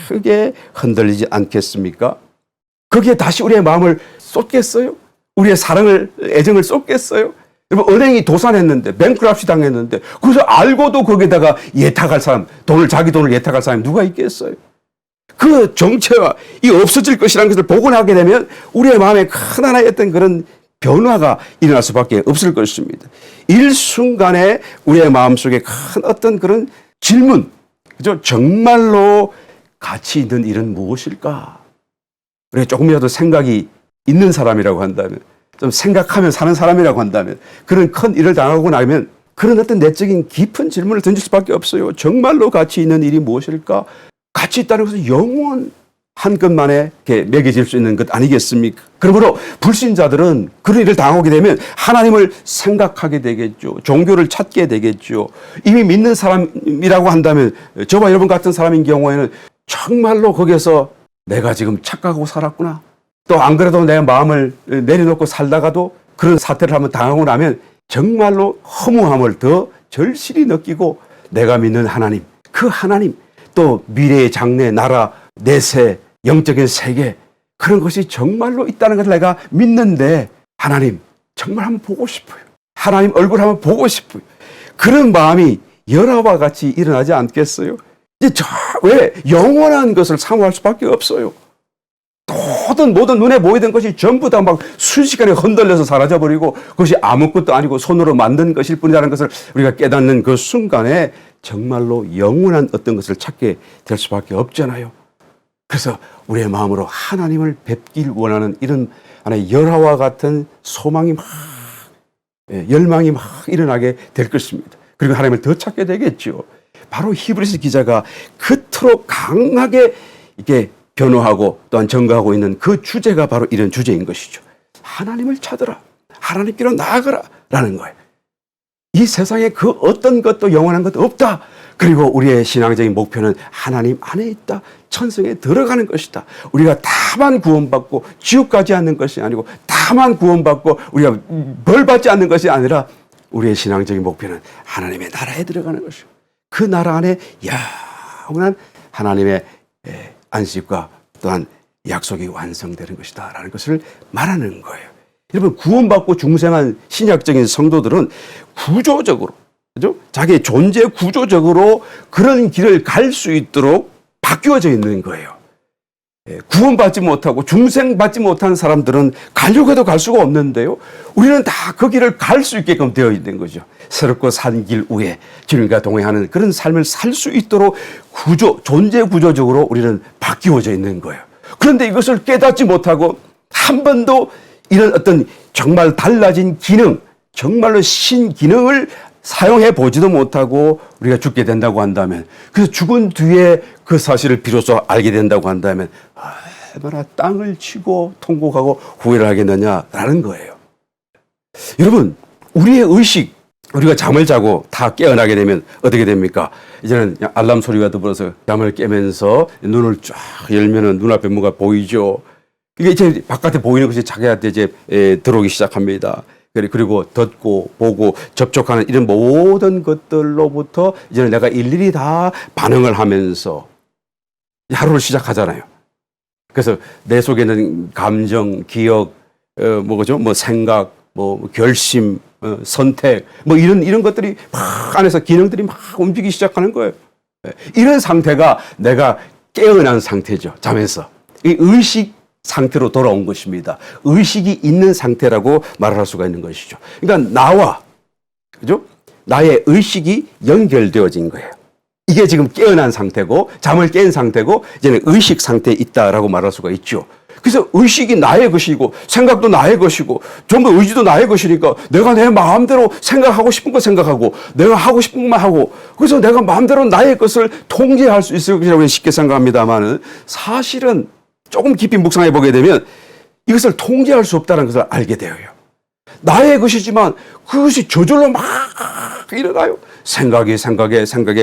크게 흔들리지 않겠습니까? 거기에 다시 우리의 마음을 쏟겠어요? 우리의 사랑을, 애정을 쏟겠어요? 여러분, 은행이 도산했는데, 뱅크럽시 당했는데, 그래서 알고도 거기다가 예탁할 사람, 자기 돈을 예탁할 사람이 누가 있겠어요? 그 정체와 이 없어질 것이라는 것을 복원하게 되면 우리의 마음에 큰 하나의 어떤 그런 변화가 일어날 수밖에 없을 것입니다. 일순간에 우리의 마음속에 큰 어떤 그런 질문, 그죠? 정말로 가치 있는 일은 무엇일까? 우리가 조금이라도 생각이 있는 사람이라고 한다면, 좀 생각하며 사는 사람이라고 한다면, 그런 큰 일을 당하고 나면 그런 어떤 내적인 깊은 질문을 던질 수밖에 없어요. 정말로 가치 있는 일이 무엇일까? 가치 있다는 것은 영원한 것만에 매겨질 수 있는 것 아니겠습니까? 그러므로 불신자들은 그런 일을 당하게 되면 하나님을 생각하게 되겠죠. 종교를 찾게 되겠죠. 이미 믿는 사람이라고 한다면 저와 여러분 같은 사람인 경우에는 정말로 거기에서 내가 지금 착각하고 살았구나. 또 안 그래도 내 마음을 내려놓고 살다가도 그런 사태를 한번 당하고 나면 정말로 허무함을 더 절실히 느끼고 내가 믿는 하나님, 그 하나님, 또 미래의 장래, 나라, 내세, 영적인 세계, 그런 것이 정말로 있다는 것을 내가 믿는데 하나님 정말 한번 보고 싶어요. 하나님 얼굴 한번 보고 싶어요. 그런 마음이 열화와 같이 일어나지 않겠어요? 이제 왜 영원한 것을 사모할 수밖에 없어요. 모든 눈에 보이던 것이 전부 다 막 순식간에 흔들려서 사라져버리고 그것이 아무것도 아니고 손으로 만든 것일 뿐이라는 것을 우리가 깨닫는 그 순간에 정말로 영원한 어떤 것을 찾게 될 수밖에 없잖아요. 그래서 우리의 마음으로 하나님을 뵙길 원하는 이런 하나의 열화와 같은 소망이 막, 열망이 막 일어나게 될 것입니다. 그리고 하나님을 더 찾게 되겠죠. 바로 히브리서 기자가 그토록 강하게 이렇게 변호하고 또한 증거하고 있는 그 주제가 바로 이런 주제인 것이죠. 하나님을 찾으라. 하나님께로 나아가라. 라는 거예요. 이 세상에 그 어떤 것도 영원한 것도 없다. 그리고 우리의 신앙적인 목표는 하나님 안에 있다. 천성에 들어가는 것이다. 우리가 다만 구원받고 지옥 가지 않는 것이 아니고 다만 구원받고 우리가 벌 받지 않는 것이 아니라 우리의 신앙적인 목표는 하나님의 나라에 들어가는 것이고 그 나라 안에 영원한 하나님의 안식과 또한 약속이 완성되는 것이다 라는 것을 말하는 거예요. 여러분, 구원받고 중생한 신약적인 성도들은 구조적으로, 그죠? 자기의 존재 구조적으로 그런 길을 갈 수 있도록 바뀌어져 있는 거예요. 구원받지 못하고 중생받지 못한 사람들은 가려고 해도 갈 수가 없는데요. 우리는 다 그 길을 갈 수 있게끔 되어 있는 거죠. 새롭고 산 길 위에 주님과 동행하는 그런 삶을 살 수 있도록 존재 구조적으로 우리는 바뀌어져 있는 거예요. 그런데 이것을 깨닫지 못하고 한 번도 이런 어떤 정말 달라진 기능, 정말로 신기능을 사용해 보지도 못하고 우리가 죽게 된다고 한다면, 그래서 죽은 뒤에 그 사실을 비로소 알게 된다고 한다면 얼마나 땅을 치고 통곡하고 후회를 하겠느냐라는 거예요. 여러분, 우리의 의식, 우리가 잠을 자고 다 깨어나게 되면 어떻게 됩니까? 이제는 알람 소리가 들어서 잠을 깨면서 눈을 쫙 열면은 눈앞에 뭐가 보이죠. 이게 이제 바깥에 보이는 것이 자기한테 이제 들어오기 시작합니다. 그리고 듣고 보고 접촉하는 이런 모든 것들로부터 이제는 내가 일일이 다 반응을 하면서 하루를 시작하잖아요. 그래서 내 속에는 감정, 기억, 생각, 결심, 선택, 이런 것들이 막 안에서 기능들이 막 움직이기 시작하는 거예요. 이런 상태가 내가 깨어난 상태죠. 잠에서. 이 의식 상태로 돌아온 것입니다. 의식이 있는 상태라고 말할 수가 있는 것이죠. 그러니까 나와, 그죠? 나의 의식이 연결되어진 거예요. 이게 지금 깨어난 상태고, 잠을 깬 상태고, 이제는 의식 상태에 있다라고 말할 수가 있죠. 그래서 의식이 나의 것이고, 생각도 나의 것이고, 전부 의지도 나의 것이니까, 내가 내 마음대로 생각하고 싶은 거 생각하고, 내가 하고 싶은 것만 하고, 그래서 내가 마음대로 나의 것을 통제할 수 있을 것이라고 쉽게 생각합니다만은, 사실은 조금 깊이 묵상해 보게 되면 이것을 통제할 수 없다는 것을 알게 되어요. 나의 것이지만 그것이 저절로 막 일어나요. 생각에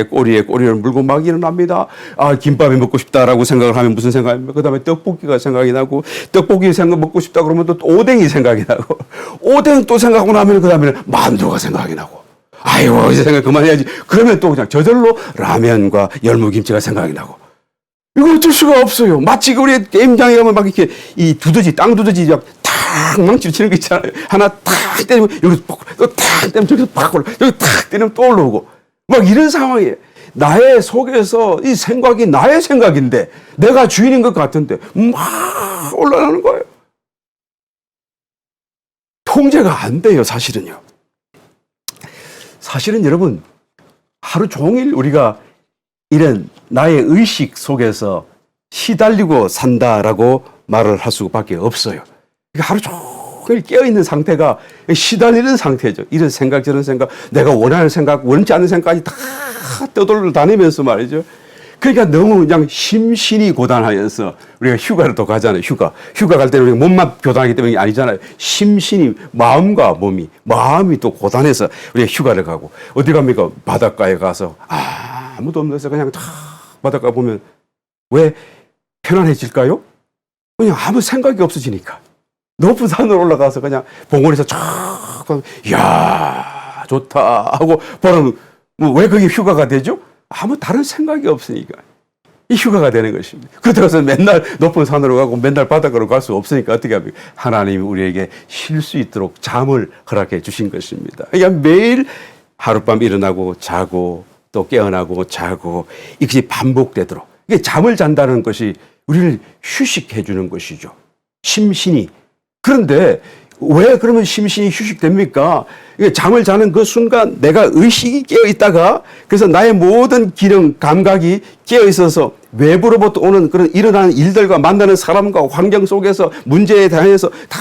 꼬리에 꼬리를 물고 막 일어납니다. 아, 김밥이 먹고 싶다라고 생각을 하면 무슨 생각입니까? 그 다음에 떡볶이가 생각이 나고, 떡볶이 먹고 싶다 그러면 또 오뎅이 생각이 나고, 오뎅 또 생각하고 나면 그 다음에는 만두가 생각이 나고, 아이고, 이제 생각 그만해야지. 그러면 또 그냥 저절로 라면과 열무김치가 생각이 나고, 이거 어쩔 수가 없어요. 마치 우리 게임장에 가면 막 이렇게 이 두더지, 땅 두더지 탁 망치로 치는 거 있잖아요. 하나 탁 때리면 여기서 또 탁 때리면 저기서 팍 올라, 여기 탁 때리면 또 올라오고. 막 이런 상황이에요. 나의 속에서 이 생각이 나의 생각인데 내가 주인인 것 같은데 막 올라가는 거예요. 통제가 안 돼요, 사실은요. 사실은 여러분, 하루 종일 우리가 이런 나의 의식 속에서 시달리고 산다라고 말을 할 수밖에 없어요. 하루 종일 깨어있는 상태가 시달리는 상태죠. 이런 생각 저런 생각, 내가 원하는 생각, 원치 않는 생각까지 다 떠돌려 다니면서 말이죠. 그러니까 너무 그냥 심신이 고단하여서 우리가 휴가를 또 가잖아요. 휴가 갈 때는 우리가 몸만 고단하기 때문에 아니잖아요. 심신이, 마음과 몸이, 마음이 또 고단해서 우리가 휴가를 가고, 어디 갑니까? 바닷가에 가서 아무도 없는 데서 그냥 다 바닷가 보면 왜 편안해질까요? 그냥 아무 생각이 없어지니까. 높은 산으로 올라가서 그냥 봉우리에서 쫙 보면, 이야, 좋다 하고 보면 왜 그게 휴가가 되죠? 아무 다른 생각이 없으니까 이 휴가가 되는 것입니다. 그렇다고 맨날 높은 산으로 가고 맨날 바닷가로 갈 수 없으니까 어떻게 합니까? 하나님이 우리에게 쉴 수 있도록 잠을 허락해 주신 것입니다. 그러니까 매일 하룻밤 일어나고 자고 또 깨어나고 자고 이것이 반복되도록, 이게 잠을 잔다는 것이 우리를 휴식해 주는 것이죠. 심신이. 그런데 왜 그러면 심신이 휴식됩니까? 잠을 자는 그 순간 내가 의식이 깨어 있다가, 그래서 나의 모든 기능, 감각이 깨어 있어서 외부로부터 오는 그런 일어나는 일들과 만나는 사람과 환경 속에서 문제에 대해서 다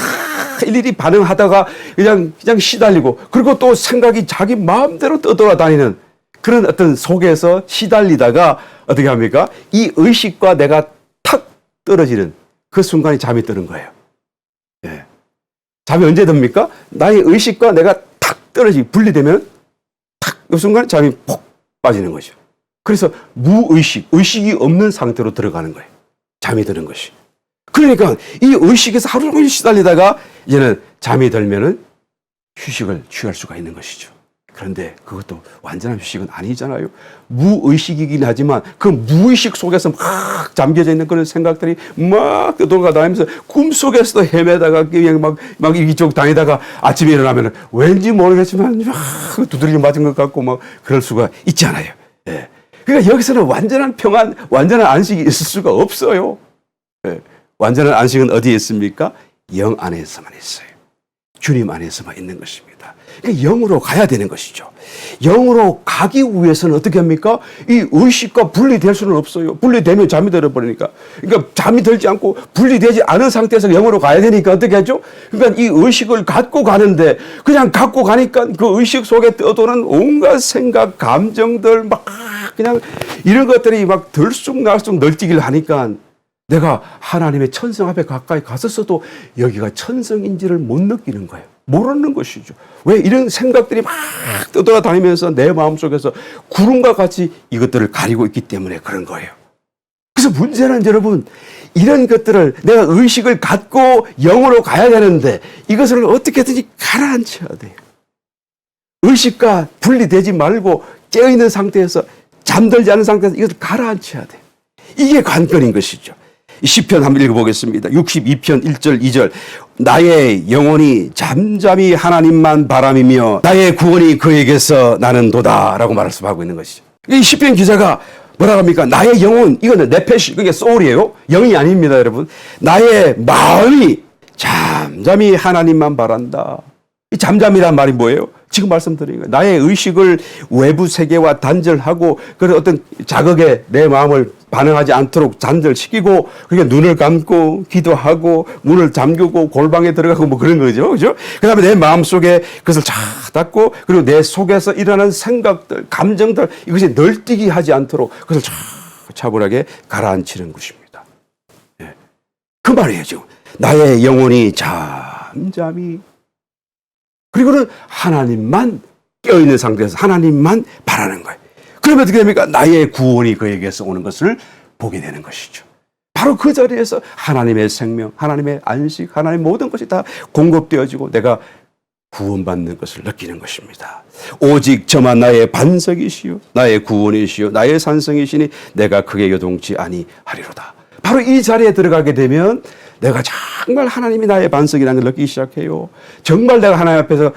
일일이 반응하다가 그냥 시달리고, 그리고 또 생각이 자기 마음대로 떠돌아다니는 그런 어떤 속에서 시달리다가 어떻게 합니까? 이 의식과 내가 탁 떨어지는 그 순간이 잠이 드는 거예요. 예. 잠이 언제 듭니까? 나의 의식과 내가 탁 분리되면 탁, 그 순간 잠이 폭 빠지는 거죠. 그래서 의식이 없는 상태로 들어가는 거예요. 잠이 드는 것이. 그러니까 이 의식에서 하루 종일 시달리다가 이제는 잠이 들면은 휴식을 취할 수가 있는 것이죠. 그런데 그것도 완전한 휴식은 아니잖아요. 무의식이긴 하지만 그 무의식 속에서 막 잠겨져 있는 그런 생각들이 막 돌아다니면서 꿈속에서도 헤매다가 그냥 막 이쪽 다니다가 아침에 일어나면 왠지 모르겠지만 막 두드리기 맞은 것 같고 막 그럴 수가 있잖아요. 예. 그러니까 여기서는 완전한 평안, 완전한 안식이 있을 수가 없어요. 예. 완전한 안식은 어디에 있습니까? 영 안에서만 있어요. 주님 안에서만 있는 것입니다. 그러니까 영으로 가야 되는 것이죠. 영으로 가기 위해서는 어떻게 합니까? 이 의식과 분리될 수는 없어요. 분리되면 잠이 들어버리니까. 그러니까 잠이 들지 않고 분리되지 않은 상태에서 영으로 가야 되니까 어떻게 하죠? 그러니까 이 의식을 갖고 가는데, 그냥 갖고 가니까 그 의식 속에 떠도는 온갖 생각, 감정들 막 그냥 이런 것들이 막 들쑥날쑥 널뛰기를 하니까 내가 하나님의 천성 앞에 가까이 갔었어도 여기가 천성인지를 못 느끼는 거예요. 모르는 것이죠. 왜? 이런 생각들이 막 떠돌아다니면서 내 마음속에서 구름과 같이 이것들을 가리고 있기 때문에 그런 거예요. 그래서 문제는 여러분, 이런 것들을 내가 의식을 갖고 영으로 가야 되는데 이것을 어떻게든지 가라앉혀야 돼요. 의식과 분리되지 말고 깨어있는 상태에서, 잠들지 않은 상태에서 이것을 가라앉혀야 돼요. 이게 관건인 것이죠. 시편 한번 읽어보겠습니다. 62편 1절 2절. 나의 영혼이 잠잠히 하나님만 바람이며 나의 구원이 그에게서 나는도다 라고 말씀하고 있는 것이죠. 이 시편 기자가 뭐라고 합니까? 나의 영혼, 이거는 네페시, 그게 소울이에요. 영이 아닙니다, 여러분. 나의 마음이 잠잠히 하나님만 바란다. 이 잠잠이란 말이 뭐예요? 지금 말씀드린 거예요. 나의 의식을 외부 세계와 단절하고 그런 어떤 자극에 내 마음을 반응하지 않도록 단절시키고, 그러니까 눈을 감고 기도하고 문을 잠그고 골방에 들어가고 뭐 그런 거죠. 그죠? 그 다음에 내 마음 속에 그것을 쫙 닫고, 그리고 내 속에서 일어나는 생각들, 감정들, 이것이 널뛰기 하지 않도록 그것을 차분하게 가라앉히는 것입니다. 예. 그 말이에요, 지금. 나의 영혼이 잠잠히 그리고는 하나님만 깨어있는 상태에서 하나님만 바라는 거예요. 그러면 어떻게 됩니까? 나의 구원이 그에게서 오는 것을 보게 되는 것이죠. 바로 그 자리에서 하나님의 생명, 하나님의 안식, 하나님의 모든 것이 다 공급되어지고 내가 구원받는 것을 느끼는 것입니다. 오직 저만 나의 반석이시요 나의 구원이시요 나의 산성이시니 내가 크게 요동치 아니하리로다. 바로 이 자리에 들어가게 되면 내가 정말 하나님이 나의 반석이라는 걸 느끼기 시작해요. 정말 내가 하나님 앞에서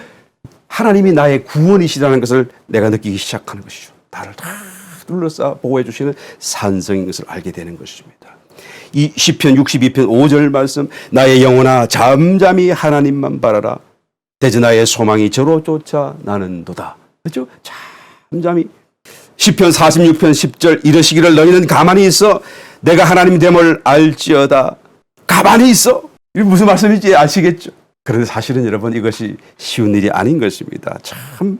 하나님이 나의 구원이시라는 것을 내가 느끼기 시작하는 것이죠. 나를 다 둘러싸 보호해 주시는 산성인 것을 알게 되는 것입니다. 이 시편 62편 5절 말씀, 나의 영혼아 잠잠히 하나님만 바라라. 대저 나의 소망이 저로 쫓아 나는도다. 그렇죠? 잠잠히. 시편 46편 10절, 이러시기를 너희는 가만히 있어 내가 하나님 됨을 알지어다. 가만히 있어. 이게 무슨 말씀인지 아시겠죠? 그런데 사실은 여러분 이것이 쉬운 일이 아닌 것입니다. 참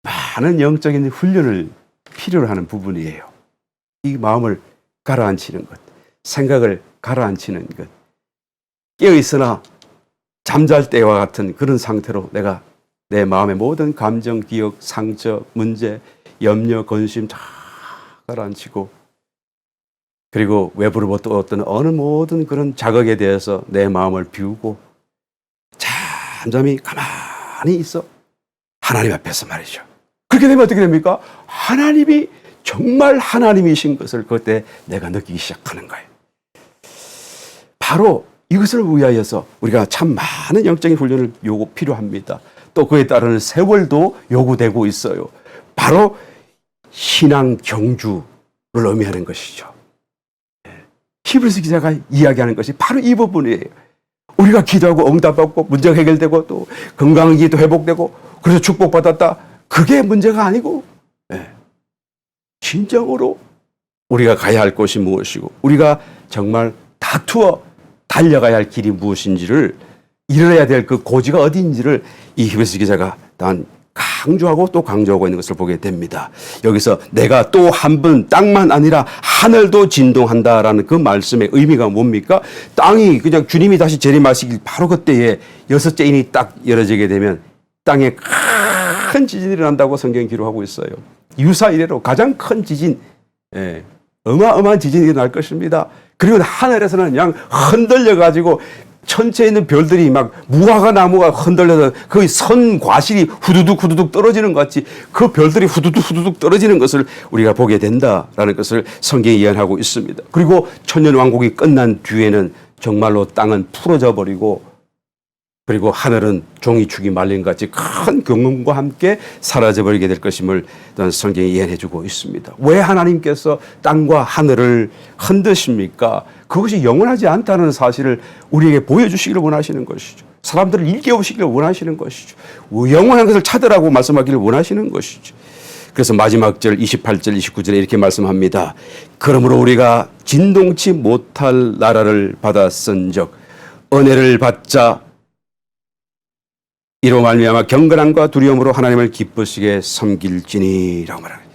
많은 영적인 훈련을 필요로 하는 부분이에요. 이 마음을 가라앉히는 것, 생각을 가라앉히는 것, 깨어있으나 잠잘 때와 같은 그런 상태로 내가 내 마음의 모든 감정, 기억, 상처, 문제, 염려, 근심 다 가라앉히고 그리고 외부로부터 어떤 어느 모든 그런 자극에 대해서 내 마음을 비우고 잠잠히 가만히 있어 하나님 앞에서 말이죠. 그렇게 되면 어떻게 됩니까? 하나님이 정말 하나님이신 것을 그때 내가 느끼기 시작하는 거예요. 바로 이것을 위하여서 우리가 참 많은 영적인 훈련을 필요합니다. 또 그에 따르는 세월도 요구되고 있어요. 바로 신앙 경주를 의미하는 것이죠. 히브리서 기자가 이야기하는 것이 바로 이 부분이에요. 우리가 기도하고 응답받고 문제가 해결되고 또 건강이 또 회복되고 그래서 축복받았다. 그게 문제가 아니고 진정으로 우리가 가야 할 곳이 무엇이고 우리가 정말 다투어 달려가야 할 길이 무엇인지를 이뤄야 될 그 고지가 어디인지를 이 히브리서 기자가 단 강조하고 또 강조하고 있는 것을 보게 됩니다. 여기서 내가 또 한 번 땅만 아니라 하늘도 진동한다라는 그 말씀의 의미가 뭡니까? 땅이 그냥 주님이 다시 재림하시길 바로 그때에 여섯째 인이 딱 열어지게 되면 땅에 큰 지진이 일어난다고 성경이 기록하고 있어요. 유사 이래로 가장 큰 지진, 어마어마한 지진이 일어날 것입니다. 그리고 하늘에서는 그냥 흔들려가지고 천체에 있는 별들이 막 무화과 나무가 흔들려서 거의 선 과실이 후두둑 후두둑 떨어지는 것 같이 그 별들이 후두둑 후두둑 떨어지는 것을 우리가 보게 된다라는 것을 성경이 예언하고 있습니다. 그리고 천년왕국이 끝난 뒤에는 정말로 땅은 풀어져 버리고 그리고 하늘은 종이축이 말린 것 같이 큰 경음과 함께 사라져버리게 될 것임을 성경이 예언해 주고 있습니다. 왜 하나님께서 땅과 하늘을 흔드십니까? 그것이 영원하지 않다는 사실을 우리에게 보여주시기를 원하시는 것이죠. 사람들을 일깨우시기를 원하시는 것이죠. 영원한 것을 찾으라고 말씀하기를 원하시는 것이죠. 그래서 마지막 절 28절 29절에 이렇게 말씀합니다. 그러므로 우리가 진동치 못할 나라를 받았은즉 은혜를 받자 이로 말미암아 경건함과 두려움으로 하나님을 기쁘시게 섬길지니라고 말합니다.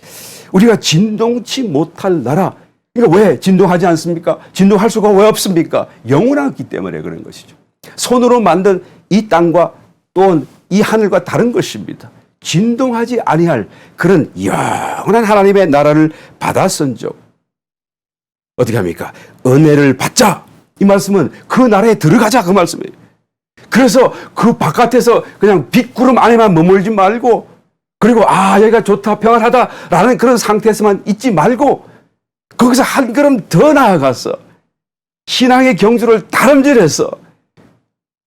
우리가 진동치 못할 나라. 그러니까 왜 진동하지 않습니까? 진동할 수가 왜 없습니까? 영원하기 때문에 그런 것이죠. 손으로 만든 이 땅과 또 이 하늘과 다른 것입니다. 진동하지 아니할 그런 영원한 하나님의 나라를 받았은즉 어떻게 합니까? 은혜를 받자. 이 말씀은 그 나라에 들어가자 그 말씀이에요. 그래서 그 바깥에서 그냥 빗구름 안에만 머물지 말고 그리고 여기가 좋다 평안하다라는 그런 상태에서만 있지 말고 거기서 한 걸음 더 나아가서 신앙의 경주를 다름질해서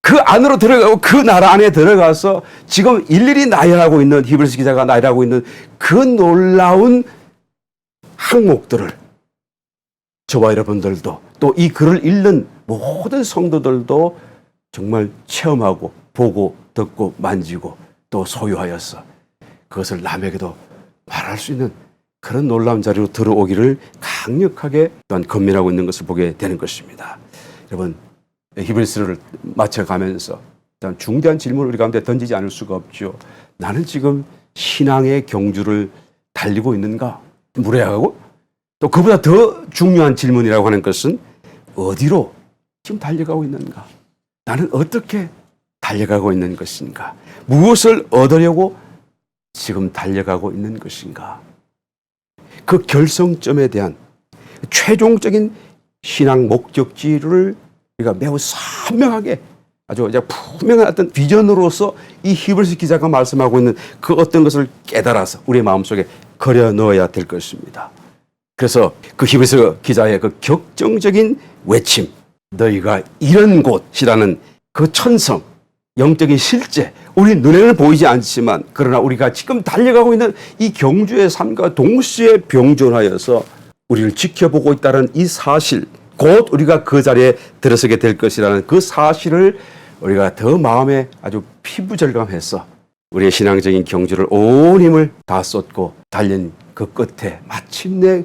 그 안으로 들어가고 그 나라 안에 들어가서 지금 일일이 나열하고 있는 히브리서 기자가 나열하고 있는 그 놀라운 항목들을 저와 여러분들도 또 이 글을 읽는 모든 성도들도 정말 체험하고 보고 듣고 만지고 또 소유하여서 그것을 남에게도 말할 수 있는 그런 놀라운 자리로 들어오기를 강력하게 또한 권면하고 있는 것을 보게 되는 것입니다. 여러분 히브리서를 마쳐가면서 일단 중대한 질문을 우리 가운데 던지지 않을 수가 없죠. 나는 지금 신앙의 경주를 달리고 있는가? 무례하고 또 그보다 더 중요한 질문이라고 하는 것은 어디로 지금 달려가고 있는가? 나는 어떻게 달려가고 있는 것인가? 무엇을 얻으려고 지금 달려가고 있는 것인가? 그 결성점에 대한 최종적인 신앙 목적지를 우리가 매우 선명하게 아주 분명한 어떤 비전으로서 이 히브리서 기자가 말씀하고 있는 그 어떤 것을 깨달아서 우리의 마음속에 그려 넣어야 될 것입니다. 그래서 그 히브리서 기자의 그 격정적인 외침, 너희가 이런 곳이라는 그 천성, 영적인 실제, 우리 눈에는 보이지 않지만 그러나 우리가 지금 달려가고 있는 이 경주의 삶과 동시에 병존하여서 우리를 지켜보고 있다는 이 사실, 곧 우리가 그 자리에 들어서게 될 것이라는 그 사실을 우리가 더 마음에 아주 피부절감해서 우리의 신앙적인 경주를 온 힘을 다 쏟고 달린 그 끝에 마침내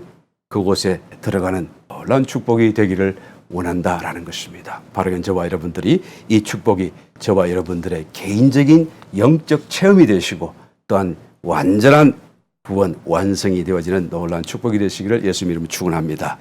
그곳에 들어가는 놀라운 축복이 되기를 원한다라는 것입니다. 바로 저와 여러분들이 이 축복이 저와 여러분들의 개인적인 영적 체험이 되시고 또한 완전한 구원 완성이 되어지는 놀라운 축복이 되시기를 예수님 이름으로 축원합니다.